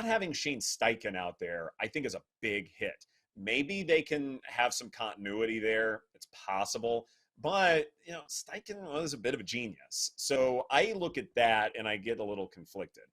not having Shane Steichen out there, I think, is a big hit. Maybe they can have some continuity there. It's possible. But, Steichen was a bit of a genius. So I look at that and I get a little conflicted.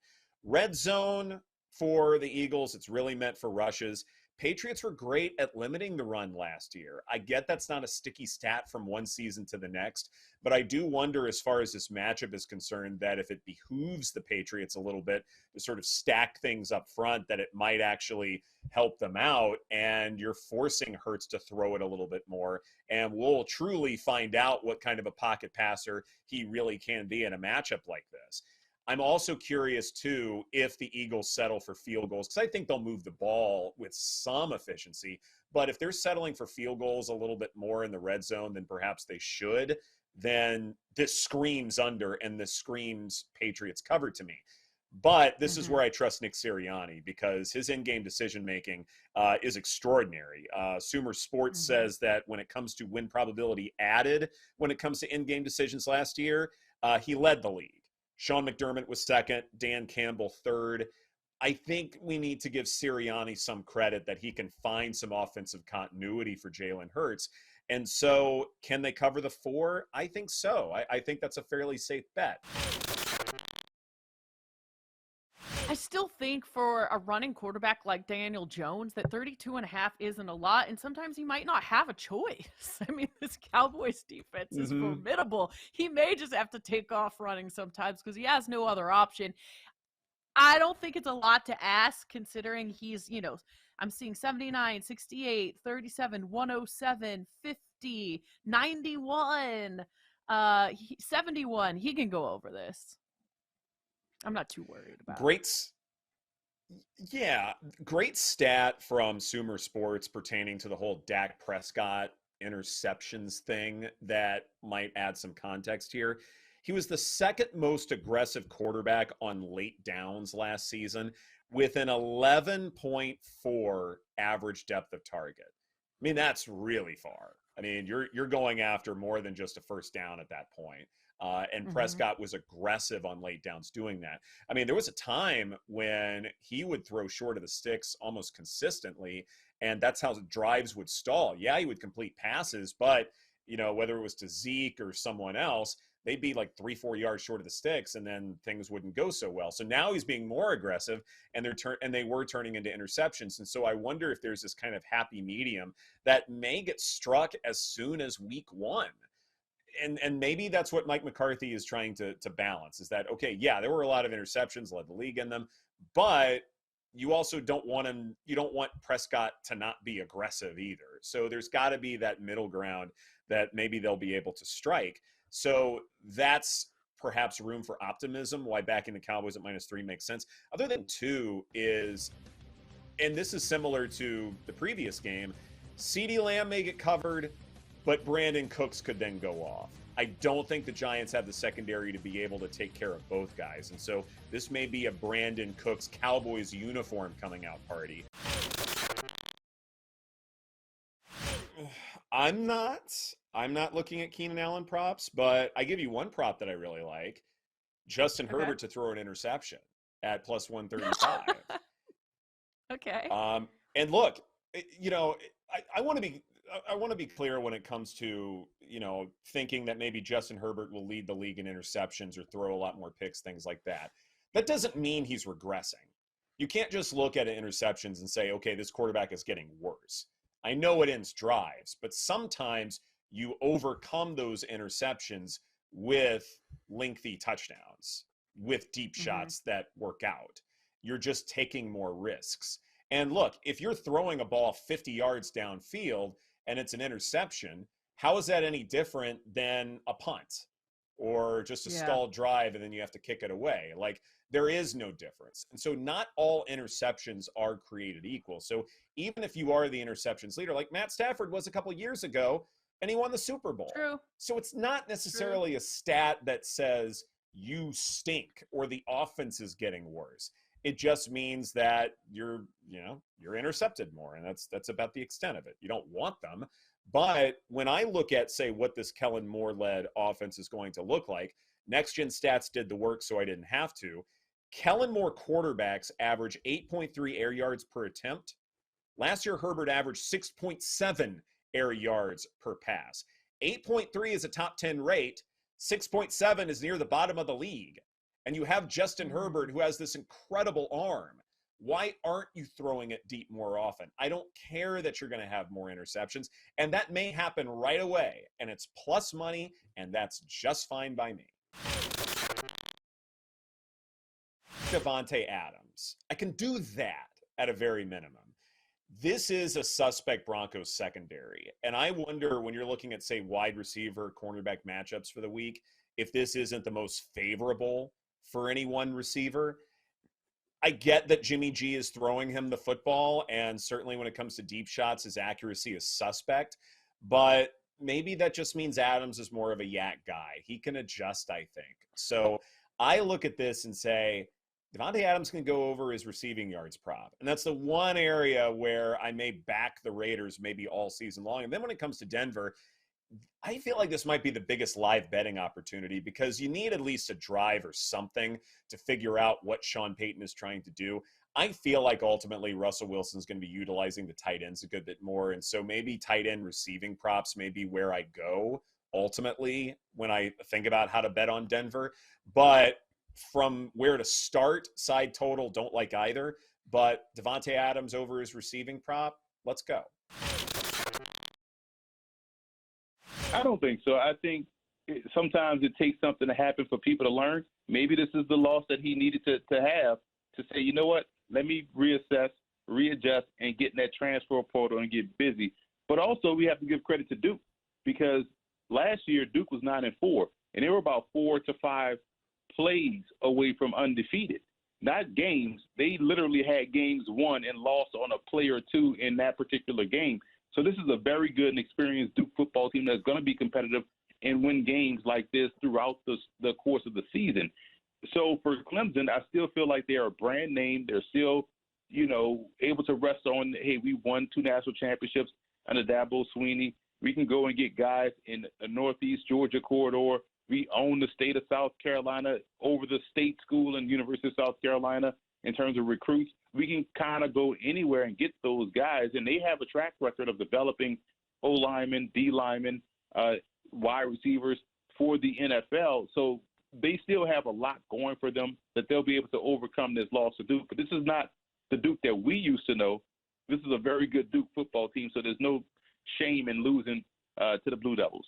Red zone for the Eagles, it's really meant for rushes. Patriots were great at limiting the run last year. I get that's not a sticky stat from one season to the next, but I do wonder, as far as this matchup is concerned, that if it behooves the Patriots a little bit to sort of stack things up front, that it might actually help them out, and you're forcing Hurts to throw it a little bit more, and we'll truly find out what kind of a pocket passer he really can be in a matchup like this. I'm also curious, too, if the Eagles settle for field goals, because I think they'll move the ball with some efficiency. But if they're settling for field goals a little bit more in the red zone than perhaps they should, then this screams under and this screams Patriots cover to me. But this is where I trust Nick Sirianni, because his in-game decision-making is extraordinary. Sumer Sports says that when it comes to win probability added, when it comes to in-game decisions last year, he led the league. Sean McDermott was second, Dan Campbell third. I think we need to give Sirianni some credit that he can find some offensive continuity for Jalen Hurts. And so can they cover the 4? I think so. I think that's a fairly safe bet. I still think for a running quarterback like Daniel Jones that 32.5 isn't a lot, and sometimes he might not have a choice. I mean, this Cowboys defense is formidable. He may just have to take off running sometimes because he has no other option. I don't think it's a lot to ask, considering he's, I'm seeing 79, 68, 37, 107, 50, 91, 71. He can go over this. I'm not too worried about it. Great stat from Sumer Sports pertaining to the whole Dak Prescott interceptions thing that might add some context here. He was the second most aggressive quarterback on late downs last season with an 11.4 average depth of target. I mean, that's really far. I mean, you're going after more than just a first down at that point. And Prescott was aggressive on late downs doing that. I mean, there was a time when he would throw short of the sticks almost consistently, and that's how drives would stall. Yeah, he would complete passes, but, whether it was to Zeke or someone else, they'd be like 3-4 yards short of the sticks, and then things wouldn't go so well. So now he's being more aggressive, and they were turning into interceptions. And so I wonder if there's this kind of happy medium that may get struck as soon as week 1. And maybe that's what Mike McCarthy is trying to balance, is that, okay, yeah, there were a lot of interceptions, led the league in them, but you also don't want Prescott to not be aggressive either. So there's got to be that middle ground that maybe they'll be able to strike. So that's perhaps room for optimism, why backing the Cowboys at -3 makes sense. Other than 2 is, and this is similar to the previous game, CeeDee Lamb may get covered, but Brandon Cooks could then go off. I don't think the Giants have the secondary to be able to take care of both guys. And so this may be a Brandon Cooks Cowboys uniform coming out party. I'm not looking at Keenan Allen props, but I give you one prop that I really like. Justin Herbert to throw an interception at +135. Okay. And look, I want to be clear when it comes to, thinking that maybe Justin Herbert will lead the league in interceptions or throw a lot more picks, things like that. That doesn't mean he's regressing. You can't just look at interceptions and say, okay, this quarterback is getting worse. I know it ends drives, but sometimes you overcome those interceptions with lengthy touchdowns, with deep shots that work out. You're just taking more risks. And look, if you're throwing a ball 50 yards downfield and it's an interception, how is that any different than a punt or just a stalled drive and then you have to kick it away? Like, there is no difference. And so not all interceptions are created equal. So even if you are the interceptions leader, like Matt Stafford was a couple years ago, and he won the Super Bowl. True. So it's not necessarily a stat that says you stink or the offense is getting worse. It just means that you're intercepted more, and that's about the extent of it. You don't want them. But when I look at, say, what this Kellen Moore-led offense is going to look like, Next Gen Stats did the work, so I didn't have to. Kellen Moore quarterbacks average 8.3 air yards per attempt. Last year, Herbert averaged 6.7 air yards per pass. 8.3 is a top 10 rate. 6.7 is near the bottom of the league. And you have Justin Herbert, who has this incredible arm. Why aren't you throwing it deep more often? I don't care that you're going to have more interceptions, and that may happen right away, and it's plus money, and that's just fine by me. Davante Adams. I can do that at a very minimum. This is a suspect Broncos secondary, and I wonder when you're looking at, say, wide receiver, cornerback matchups for the week, if this isn't the most favorable for any one receiver. I get that Jimmy G is throwing him the football, and certainly when it comes to deep shots, his accuracy is suspect. But maybe that just means Adams is more of a yak guy. He can adjust, I think. So I look at this and say, Davante Adams can go over his receiving yards prop. And that's the one area where I may back the Raiders maybe all season long. And then when it comes to Denver, I feel like this might be the biggest live betting opportunity because you need at least a drive or something to figure out what Sean Payton is trying to do. I feel like ultimately Russell Wilson's going to be utilizing the tight ends a good bit more. And so maybe tight end receiving props may be where I go ultimately when I think about how to bet on Denver. But from where to start, side total, don't like either. But Davante Adams over his receiving prop, let's go. I don't think so. I think sometimes it takes something to happen for people to learn. Maybe this is the loss that he needed to have to say, you know what, let me reassess, readjust, and get in that transfer portal and get busy. But also we have to give credit to Duke because last year Duke was 9-4, and they were about 4 to 5 plays away from undefeated. Not games. They literally had games won and lost on a play or two in that particular game. So this is a very good and experienced Duke football team that's going to be competitive and win games like this throughout the course of the season. So for Clemson, I still feel like they are a brand name. They're still, able to rest on, hey, we won 2 national championships under Dabo Swinney. We can go and get guys in the Northeast Georgia corridor. We own the state of South Carolina over the state school and University of South Carolina in terms of recruits. We can kind of go anywhere and get those guys, and they have a track record of developing O-linemen, D-linemen, wide receivers for the NFL. So they still have a lot going for them that they'll be able to overcome this loss to Duke. But this is not the Duke that we used to know. This is a very good Duke football team, so there's no shame in losing to the Blue Devils.